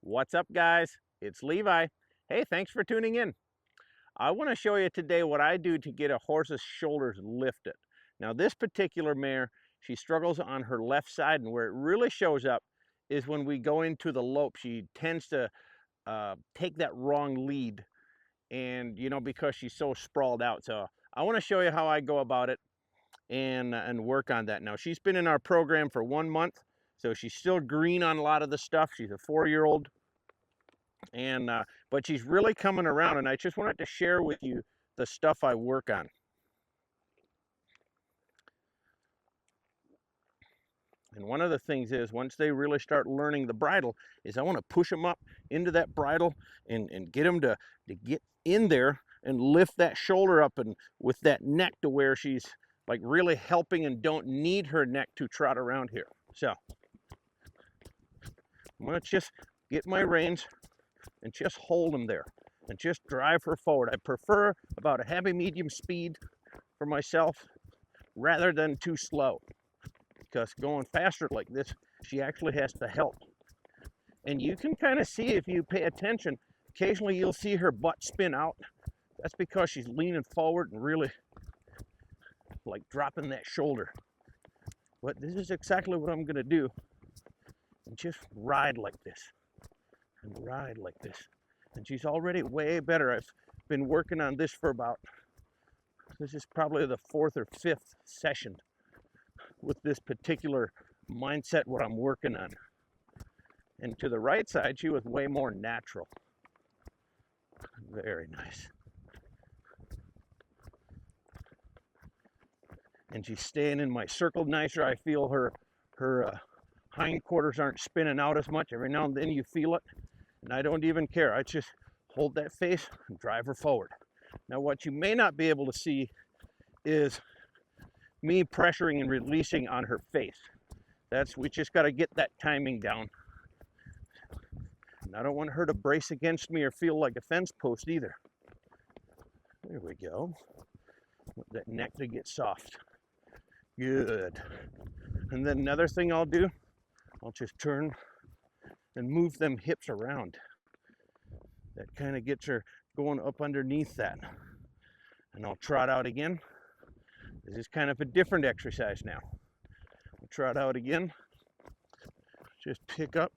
What's up, guys? It's Levi. Hey, thanks for tuning in. I want to show you today what I do to get a horse's shoulders lifted. Now, this particular mare, she struggles on her left side, and where it really shows up is when we go into the lope. She tends to take that wrong lead, and because she's so sprawled out. So I want to show you how I go about it and work on that. Now, she's been in our program for 1 month, so she's still green on a lot of the stuff. She's a 4-year-old. But she's really coming around, and I just wanted to share with you the stuff I work on. And one of the things is, once they really start learning the bridle, is I want to push them up into that bridle and get them to get in there and lift that shoulder up, and with that neck to where she's like really helping and don't need her neck to trot around here. So I'm going to just get my reins and just hold them there and just drive her forward. I prefer about a heavy medium speed for myself rather than too slow, because going faster like this, she actually has to help. And you can kind of see, if you pay attention, occasionally you'll see her butt spin out. That's because she's leaning forward and really like dropping that shoulder. But this is exactly what I'm going to do, and just ride like this. And ride like this. And she's already way better. I've been working on this for this is probably the 4th or 5th session with this particular mindset, what I'm working on. And to the right side, she was way more natural. Very nice. And she's staying in my circle nicer. I feel her hindquarters aren't spinning out as much. Every now and then you feel it. And I don't even care. I just hold that face and drive her forward. Now, what you may not be able to see is me pressuring and releasing on her face. We just got to get that timing down. And I don't want her to brace against me or feel like a fence post either. There we go. Want that neck to get soft. Good. And then another thing I'll do, I'll just turn and move them hips around. That kind of gets her going up underneath that. And I'll trot out again. This is kind of a different exercise now. I'll trot out again. Just pick up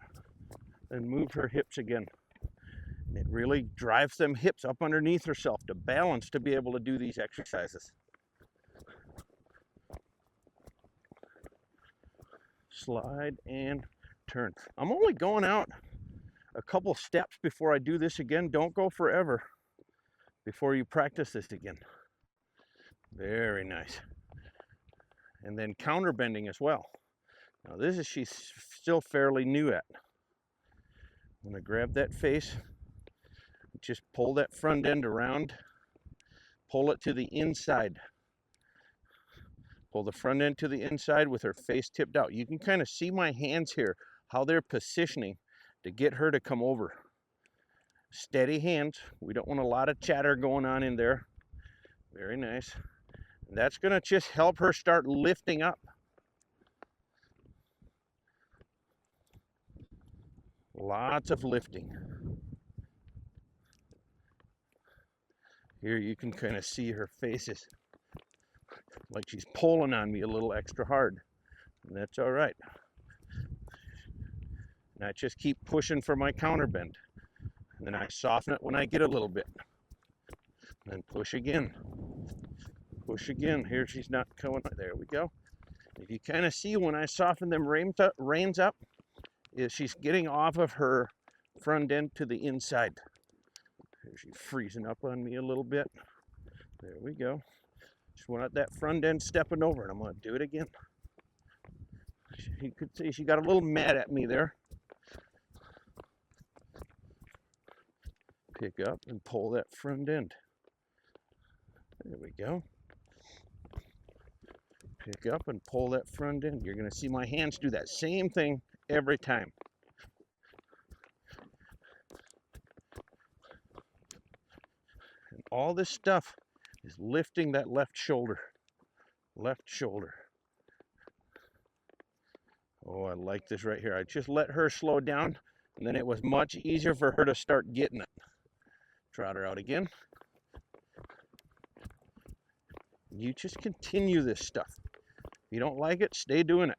and move her hips again. And it really drives them hips up underneath herself to balance, to be able to do these exercises. Slide and turn. I'm only going out a couple steps before I do this again. Don't go forever before you practice this again. Very nice. And then counter bending as well. Now this is, she's still fairly new at. I'm going to grab that face, just pull that front end around, pull it to the inside. Pull the front end to the inside with her face tipped out. You can kind of see my hands here, how they're positioning to get her to come over. Steady hands. We don't want a lot of chatter going on in there. Very nice. And that's going to just help her start lifting up. Lots of lifting. Here you can kind of see her faces, like she's pulling on me a little extra hard. And that's all right. And I just keep pushing for my counter bend. And then I soften it when I get a little bit. And then push again. Push again. Here she's not coming. There we go. If you kind of see when I soften them reins up, is she's getting off of her front end to the inside. Here she's freezing up on me a little bit. There we go. Just want that front end stepping over, and I'm going to do it again. You could see she got a little mad at me there. Pick up and pull that front end. There we go. Pick up and pull that front end. You're going to see my hands do that same thing every time. And all this stuff is lifting that left shoulder. Left shoulder. Oh, I like this right here. I just let her slow down. And then it was much easier for her to start getting it. Trot her out again. You just continue this stuff. If you don't like it, stay doing it.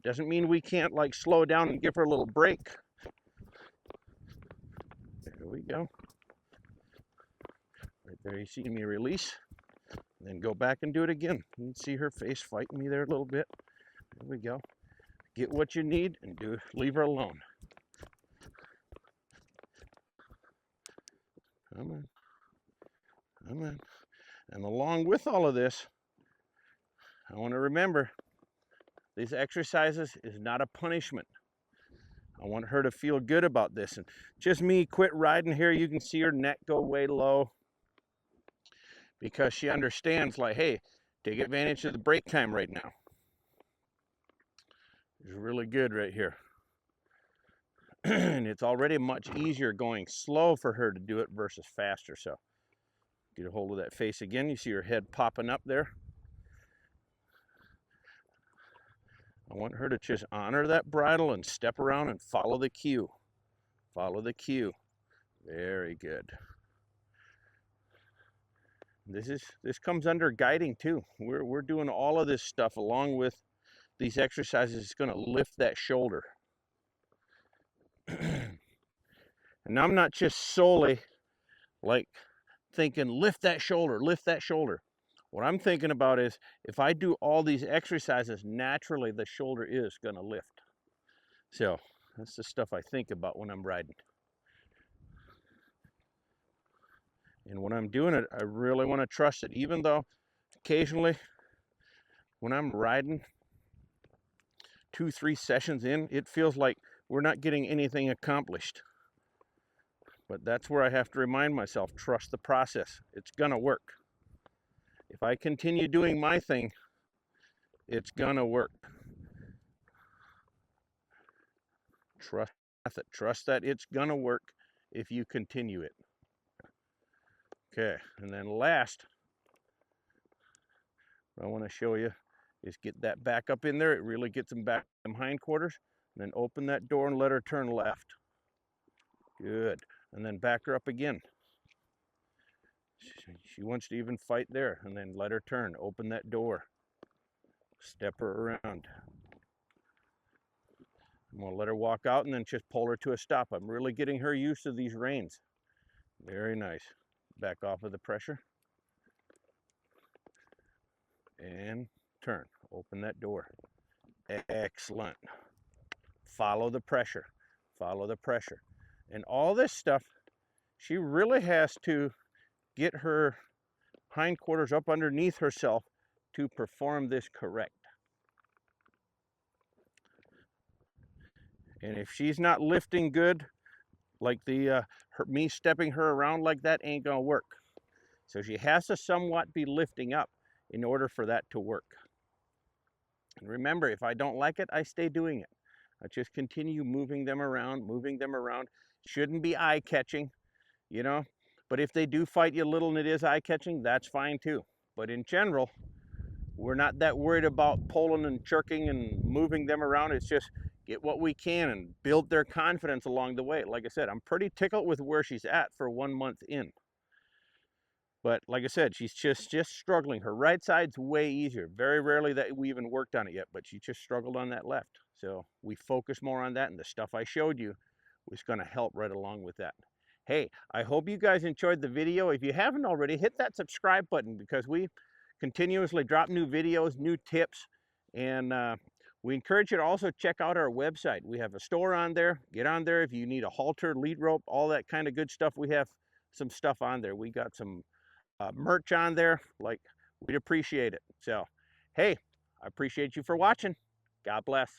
Doesn't mean we can't like slow down and give her a little break. There we go. Right there, you see me release. Then go back and do it again. You can see her face fighting me there a little bit. There we go. Get what you need and leave her alone. Come on. Come on. And along with all of this, I want to remember these exercises is not a punishment. I want her to feel good about this. And just me quit riding here, you can see her neck go way low because she understands, like, hey, take advantage of the break time right now. It's really good right here. And it's already much easier going slow for her to do it versus faster. So get a hold of that face again. You see her head popping up there. I want her to just honor that bridle and step around and follow the cue. Follow the cue. Very good. This comes under guiding too. We're doing all of this stuff along with these exercises. It's going to lift that shoulder. And I'm not just solely like thinking lift that shoulder, lift that shoulder. What I'm thinking about is if I do all these exercises, naturally the shoulder is going to lift. So that's the stuff I think about when I'm riding. And when I'm doing it, I really want to trust it, even though occasionally when I'm riding 2-3 sessions in, it feels like we're not getting anything accomplished. But that's where I have to remind myself, trust the process. It's gonna work. If I continue doing my thing, it's gonna work. Trust that it's gonna work if you continue it. Okay, and then last, what I want to show you is get that back up in there. It really gets them back them hindquarters. And then open that door and let her turn left. Good. And then back her up again. She wants to even fight there. And then let her turn. Open that door. Step her around. I'm going to let her walk out and then just pull her to a stop. I'm really getting her used to these reins. Very nice. Back off of the pressure. And turn. Open that door. Excellent. Follow the pressure. Follow the pressure. And all this stuff, she really has to get her hindquarters up underneath herself to perform this correct. And if she's not lifting good, like me stepping her around like that ain't gonna work. So she has to somewhat be lifting up in order for that to work. And remember, if I don't like it, I stay doing it. I just continue moving them around, moving them around. Shouldn't be eye-catching, you know. But if they do fight you a little and it is eye-catching, that's fine too. But in general, we're not that worried about pulling and jerking and moving them around. It's just get what we can and build their confidence along the way. Like I said, I'm pretty tickled with where she's at for 1 month in. But like I said, she's just struggling. Her right side's way easier. Very rarely that we even worked on it yet, but she just struggled on that left. So we focus more on that, and the stuff I showed you was going to help right along with that. Hey, I hope you guys enjoyed the video. If you haven't already, hit that subscribe button because we continuously drop new videos, new tips, and we encourage you to also check out our website. We have a store on there. Get on there if you need a halter, lead rope, all that kind of good stuff. We have some stuff on there. We got some merch on there. Like, we'd appreciate it. So, hey, I appreciate you for watching. God bless.